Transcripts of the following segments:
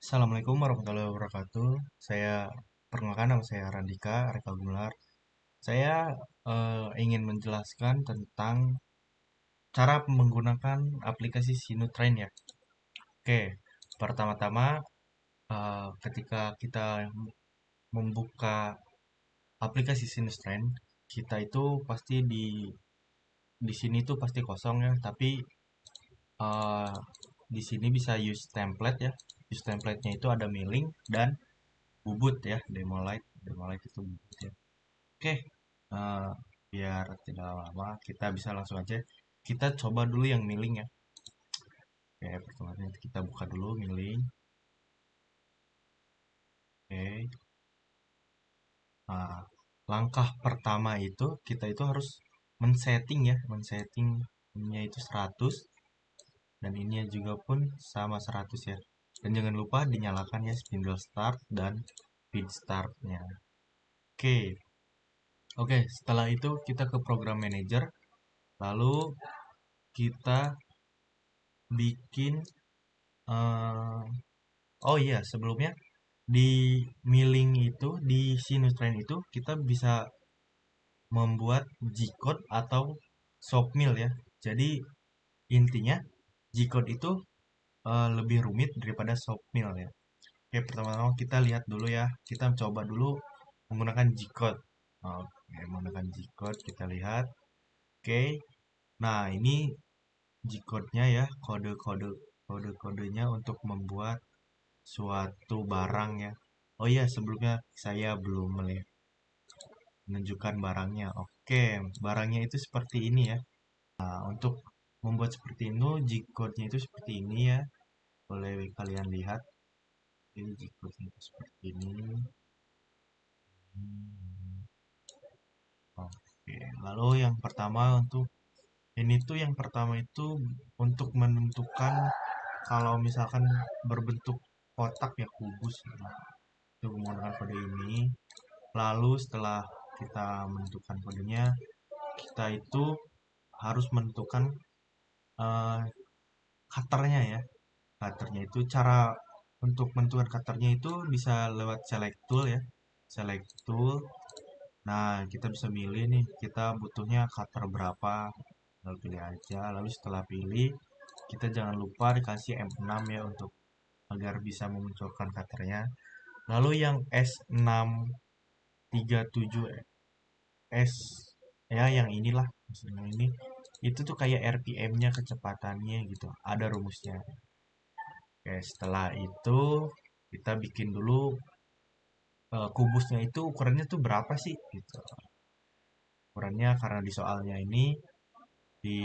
Assalamualaikum warahmatullahi wabarakatuh. Saya perkenalkan nama saya Randika Reka Gumelar. Saya ingin menjelaskan tentang cara menggunakan aplikasi Sinutrain ya. Oke, pertama-tama ketika kita membuka aplikasi Sinutrain, kita itu pasti di sini tuh pasti kosong ya. Tapi eh, di sini bisa use template ya. Use template-nya itu ada mailing dan bubut ya, Demolite itu bubut ya. Oke, eh, biar tidak lama kita bisa langsung aja kita coba dulu yang milling ya. Oke, pertama kita buka dulu milling. Oke, nah, langkah pertama itu kita itu harus men-setting ya, men-setting ininya itu 100 dan ininya juga pun sama 100 ya. Dan jangan lupa dinyalakan ya spindle start dan feed startnya. Oke, oke, setelah itu kita ke program manager, lalu kita bikin eh, oh iya, sebelumnya di milling itu di Sinutrain itu kita bisa membuat G-code atau Shopmill ya. Jadi intinya G-code itu lebih rumit daripada Shopmill ya. Oke, pertama-tama kita lihat dulu ya. Kita coba dulu menggunakan G-code. Oke, menggunakan G-code kita lihat. Oke. Nah, ini G-code-nya ya, kode-kodenya untuk membuat suatu barang ya. Oh iya, sebelumnya saya belum menunjukkan barangnya. Oke, barangnya itu seperti ini ya. Nah, untuk membuat seperti itu, G-code-nya itu seperti ini ya. Boleh kalian lihat. Ini G-code-nya itu seperti ini. Oke, lalu yang pertama untuk ini tuh yang pertama itu untuk menentukan kalau misalkan berbentuk kotak ya kubus. Itu menggunakan kode ini. Lalu setelah kita menentukan kodenya, kita itu harus menentukan eh, cutternya ya. Cutternya itu cara untuk menentukan cutternya itu bisa lewat select tool ya. Select tool. Nah, kita bisa milih nih, kita butuhnya cutter berapa. Lalu pilih aja. Lalu setelah pilih, kita jangan lupa dikasih M6 ya untuk agar bisa memunculkan cutternya. Lalu yang S637 S ya yang inilah maksudnya ini itu tuh kayak RPM-nya kecepatannya gitu ada rumusnya. Oke, setelah itu kita bikin dulu kubusnya itu ukurannya tuh berapa sih gitu ukurannya karena di soalnya ini di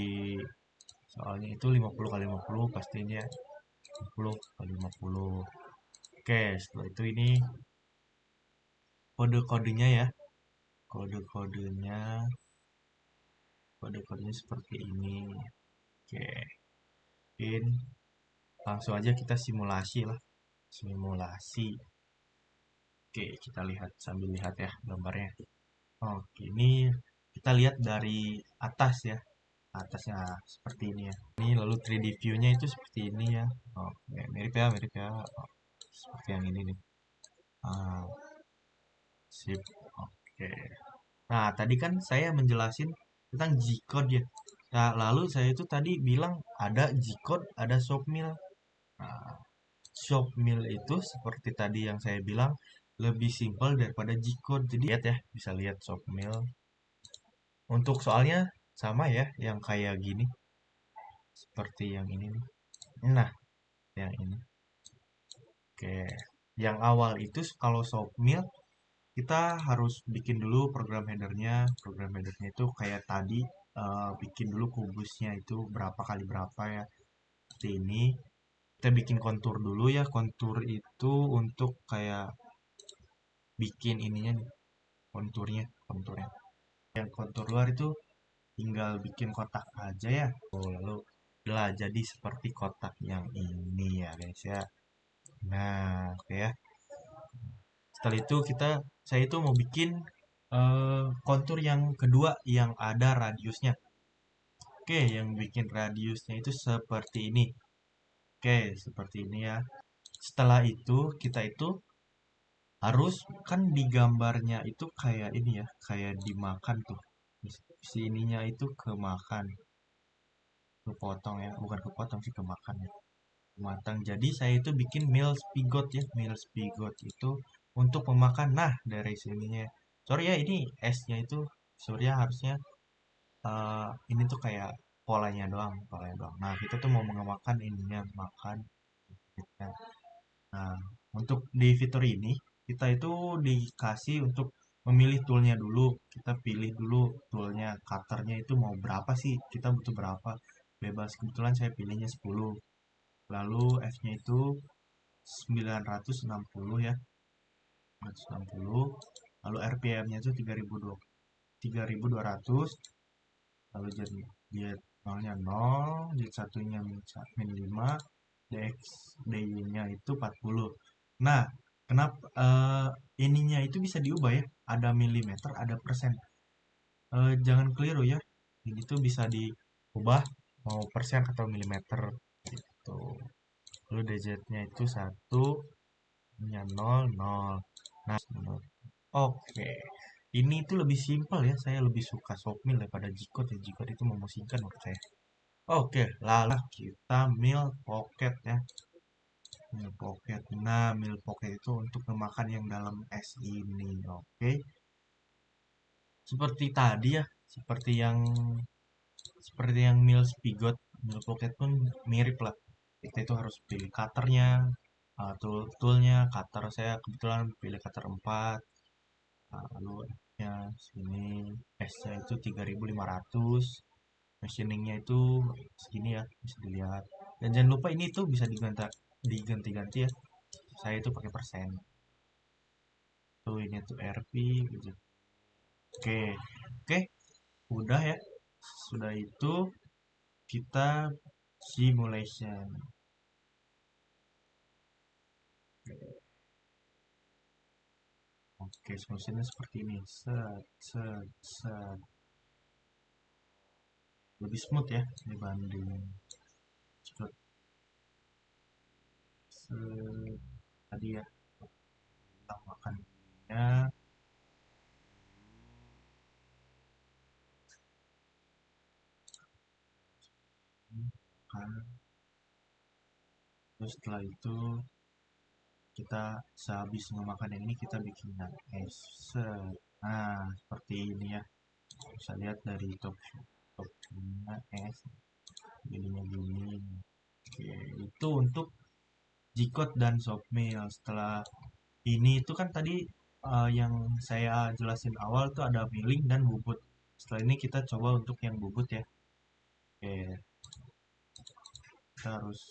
soalnya itu 50 kali 50 pastinya 50 kali 50. Oke, setelah itu ini kode-kodenya ya, kode-kodenya kode-kodenya seperti ini. Oke, mungkin langsung aja kita simulasi lah. Simulasi. Oke, kita lihat sambil lihat ya gambarnya. Oke, ini kita lihat dari atas ya. Atasnya seperti ini ya. Ini lalu 3D view-nya itu seperti ini ya. Oke, mirip ya, mirip ya. Seperti yang ini nih. Ah, sip. Oke. Nah, tadi kan saya menjelasin tentang G-code ya. Nah, lalu saya itu tadi bilang ada G-code, ada Shopmill. Nah, Shopmill itu seperti tadi yang saya bilang lebih simpel daripada G-code. Jadi lihat ya, bisa lihat Shopmill. Untuk soalnya sama ya, yang kayak gini, seperti yang ini nih. Nah, yang ini. Oke, yang awal itu kalau Shopmill kita harus bikin dulu program headernya. Program headernya itu kayak tadi bikin dulu kubusnya itu berapa kali berapa ya. Seperti ini. Kita bikin kontur dulu ya. Kontur itu untuk kayak bikin ininya nih, konturnya. Yang kontur luar itu tinggal bikin kotak aja ya. Oh, lalu udah jadi seperti kotak yang ini ya guys ya. Nah, oke ya. Setelah itu saya itu mau bikin kontur yang kedua yang ada radiusnya. Oke, yang bikin radiusnya itu seperti ini. Oke, seperti ini ya. Setelah itu kita itu harus kan di gambarnya itu kayak ini ya, kayak dimakan tuh. Si ininya itu kemakan, kepotong ya, bukan kepotong sih kemakan ya. Matang. Jadi saya itu bikin meal spigot ya, meal spigot itu untuk memakan. Nah, dari sininya. Sorry ya, ini esnya itu sebenarnya harusnya ini tuh kayak polanya doang, polanya doang. Nah, kita tuh mau mengemakan ininya, makan. Nah, untuk di fitur ini, kita itu dikasih untuk memilih toolnya dulu. Kita pilih dulu toolnya, cutternya itu mau berapa sih? Kita butuh berapa? Bebas. Kebetulan saya pilihnya 10. Lalu F-nya itu 960 ya, 960. Lalu RPM-nya itu 3200. Lalu jadi dia nolnya 0, jet satunya min 5, dx dy-nya itu 40. Nah, kenapa ininya itu bisa diubah ya? Ada milimeter, ada persen. Jangan keliru ya. Ini tuh bisa diubah mau persen atau milimeter gitu. Lalu dz-nya itu 1, nya 0, 0. Nah, oke. Ini tuh lebih simpel ya. Saya lebih suka Sopmil daripada Gcode ya. Gcode itu memusingkan menurut saya. Oke, lalu kita Meal Pocket ya. Meal Pocket. Nah, Meal Pocket itu untuk memakan yang dalam es ini. Oke. Seperti tadi ya, seperti yang Meal Spigot, Meal Pocket pun mirip lah. Kita itu harus pilih cutternya, toolnya, cutter saya kebetulan pilih cutter 4. Nah, lalu F-nya sini, S-nya itu 3500, machiningnya itu segini ya, bisa dilihat. Dan jangan lupa ini tuh bisa diganti-ganti ya. Saya itu pakai persen. Tuh ini tuh RP gitu. Oke, oke, udah ya. Sudah itu kita simulation. Oke, simulationnya seperti ini. Set, set, set. Lebih smooth ya dibanding set, set. Tadi ya, tambahkannya. Kan. Terus setelah itu kita sehabis memakan yang ini kita bikin yang es. Set. Nah, seperti ini ya. Bisa lihat dari topnya es. Jadinya gini. Oke, itu untuk Jikot dan Sopmeal. Setelah ini itu kan tadi yang saya jelasin awal tuh ada milling dan bubut. Setelah ini kita coba untuk yang bubut ya. Oke, kita harus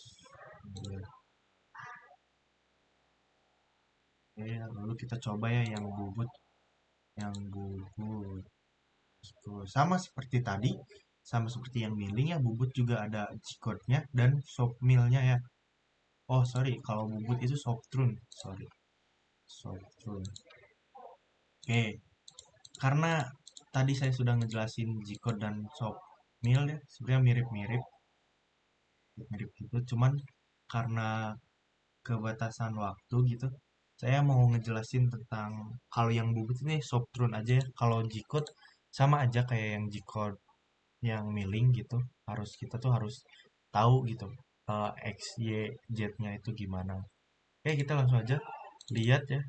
oke, lalu kita coba ya yang bubut, yang bubut. Tuh, sama seperti tadi, sama seperti yang milling ya, bubut juga ada Jikotnya dan Sopmealnya ya. Oh sorry, kalau bubut itu Soptrun, sorry, Soptrun. Oke, karena tadi saya sudah ngejelasin Jikot dan Sopmeal ya, sebenarnya mirip-mirip, mirip gitu. Cuman karena kebatasan waktu gitu, saya mau ngejelasin tentang kalau yang bubut ini Soptrun aja ya. Kalau Jikot sama aja kayak yang Jikot yang milling gitu. Kita tuh harus tahu gitu X, Y, Z-nya itu gimana. Oke, kita langsung aja lihat ya.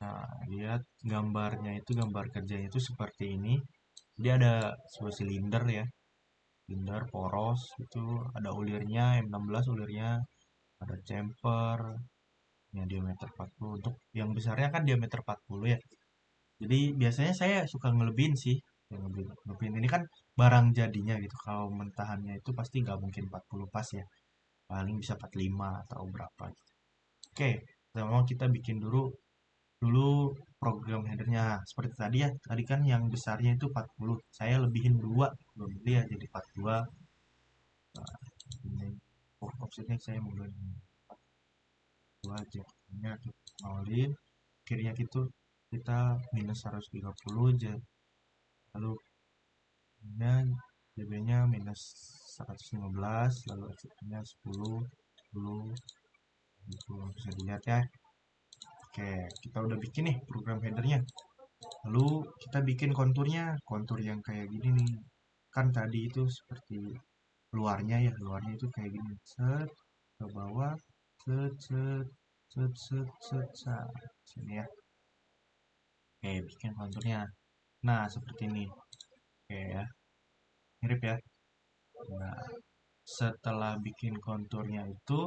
Nah, lihat gambarnya itu, gambar kerjanya itu seperti ini. Dia ada sebuah silinder ya, silinder poros itu ada ulirnya, M16 ulirnya, ada chamfer, yang diameter 40. Untuk yang besarnya kan diameter 40 ya. Jadi biasanya saya suka ngelebihin sih. Yang ngelebihin ini kan barang jadinya gitu. Kalau mentahannya itu pasti nggak mungkin 40 pas ya. Paling bisa 45 atau berapa gitu. Oke, pertama kita bikin dulu dulu program headernya seperti tadi ya. Tadi kan yang besarnya itu 40. Saya lebihin 2, belum ya jadi 42. Nah, ini offsetnya saya mulai 2 aja. Ini kita nolin, kirinya gitu kita minus 130 aja. Lalu ini DB-nya minus 115, lalu exit-nya 10, 10, Itu bisa dilihat ya. Oke, kita udah bikin nih program headernya. Lalu kita bikin konturnya, kontur yang kayak gini nih. Kan tadi itu seperti luarnya ya, luarnya itu kayak gini. Set ke bawah, set set set set set, set. Sini ya. Oke, bikin konturnya. Nah, seperti ini. Oke ya, mirip ya. Nah, setelah bikin konturnya itu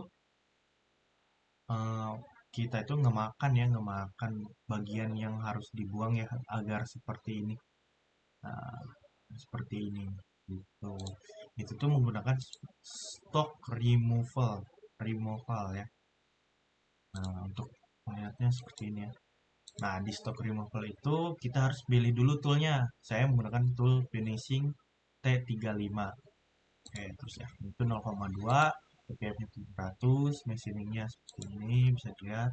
eh, kita itu ngemakan bagian yang harus dibuang ya agar seperti ini. Nah, seperti ini gitu. Itu tuh menggunakan stock removal ya. Nah, untuk melihatnya seperti ini ya. Nah, di stock removal itu kita harus pilih dulu toolnya. Saya menggunakan tool finishing T35. Oke, terus ya, itu 0,2, PPF-nya 700, machiningnya seperti ini, bisa dilihat.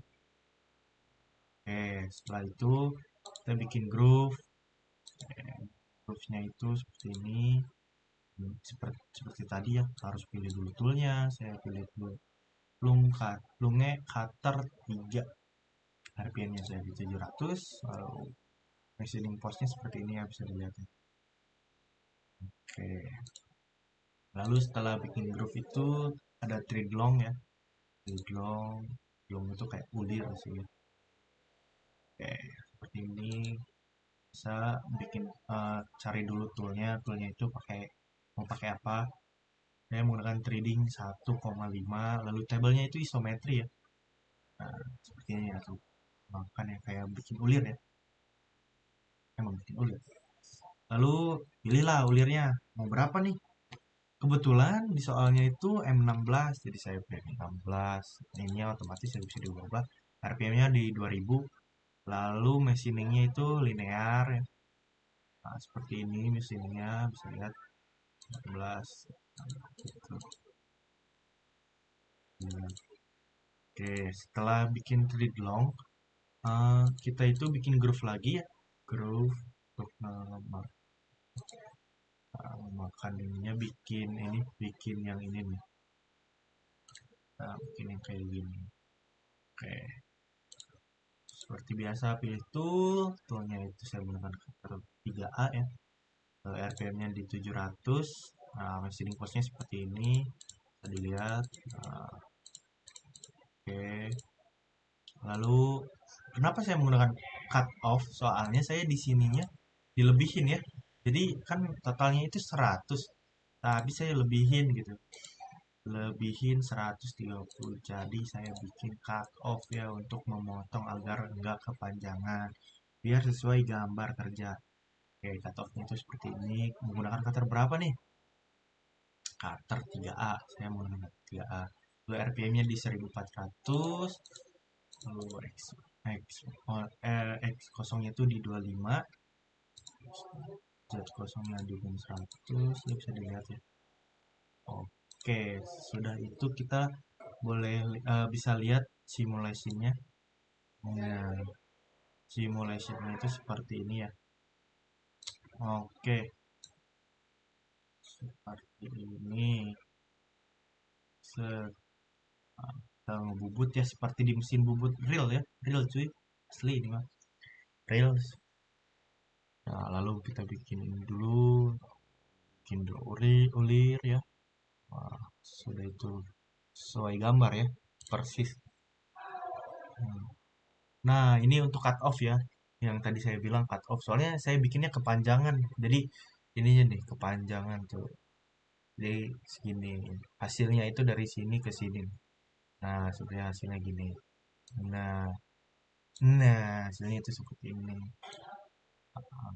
Oke, setelah itu kita bikin groove. Oke, groove-nya itu seperti ini. Seperti tadi ya, harus pilih dulu toolnya. Saya pilih dulu plungnya cutter 3. RPM-nya saya di 700. Lalu machining post-nya seperti ini ya, bisa dilihat ya. Oke. Lalu setelah bikin groove itu ada thread long ya. Long long itu kayak ulir sih. Oke, seperti ini bisa bikin cari dulu toolnya itu mau pakai apa. Saya menggunakan threading 1,5, lalu tabelnya itu isometri ya. Nah, seperti ini ya tuh, makan yang kayak bikin ulir ya, emang bikin ulir. Lalu pilihlah ulirnya mau berapa nih. Kebetulan di soalnya itu M16, jadi saya pilih M16. Ini otomatis saya bisa diubah. RPM-nya di 2000. Lalu machiningnya itu linear ya. Nah, seperti ini machiningnya bisa lihat 14 gitu. Hmm. Oke, setelah bikin thread long, kita itu bikin groove lagi ya. Groove makan ininya bikin yang ini nih. Nah, bikin yang kayak gini. Oke, seperti biasa pilih toolnya itu saya menggunakan cutter 3A ya. RPM-nya di 700. Nah, machining cost-nya seperti ini. Bisa dilihat. Nah, oke. Lalu kenapa saya menggunakan cut off? Soalnya saya di sininya dilebihin ya. Jadi kan totalnya itu 100. Tapi saya lebihin gitu. Lebihin 130. Jadi saya bikin cut off ya untuk memotong agar enggak kepanjangan. Biar sesuai gambar kerja. Oke, cut off-nya itu seperti ini. Menggunakan cutter berapa nih? Cutter 3A. Saya menggunakan 3A. Lalu RPM-nya di 1400. Lalu X, X kosongnya itu di 25. Z kosongnya di 100. Ini bisa dilihat ya. Oke, sudah itu kita boleh bisa lihat simulasinya. Nah, simulasinya itu seperti ini ya. Oke, seperti ini. Set. Kita ngebubut ya seperti di mesin bubut real ya, real cuy, asli ini mah real. Nah, lalu kita bikin ini dulu, bikin dulu ulir ya. Wah, sudah itu sesuai gambar ya, persis. Hmm. Nah, ini untuk cut off ya, yang tadi saya bilang cut off, soalnya saya bikinnya kepanjangan, jadi ininya nih kepanjangan tuh, jadi segini, hasilnya itu dari sini ke sini. Nah, sebenarnya hasilnya gini. Nah, hasilnya itu seperti ini.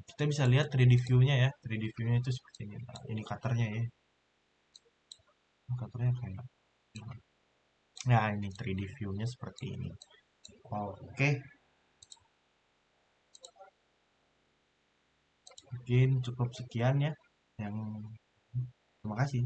Kita bisa lihat 3D view-nya ya. 3D view-nya itu seperti ini. Nah, ini cutternya ya. Cutternya kayak. Nah, ini 3D view-nya seperti ini. Oke, mungkin cukup sekian ya. Yang terima kasih.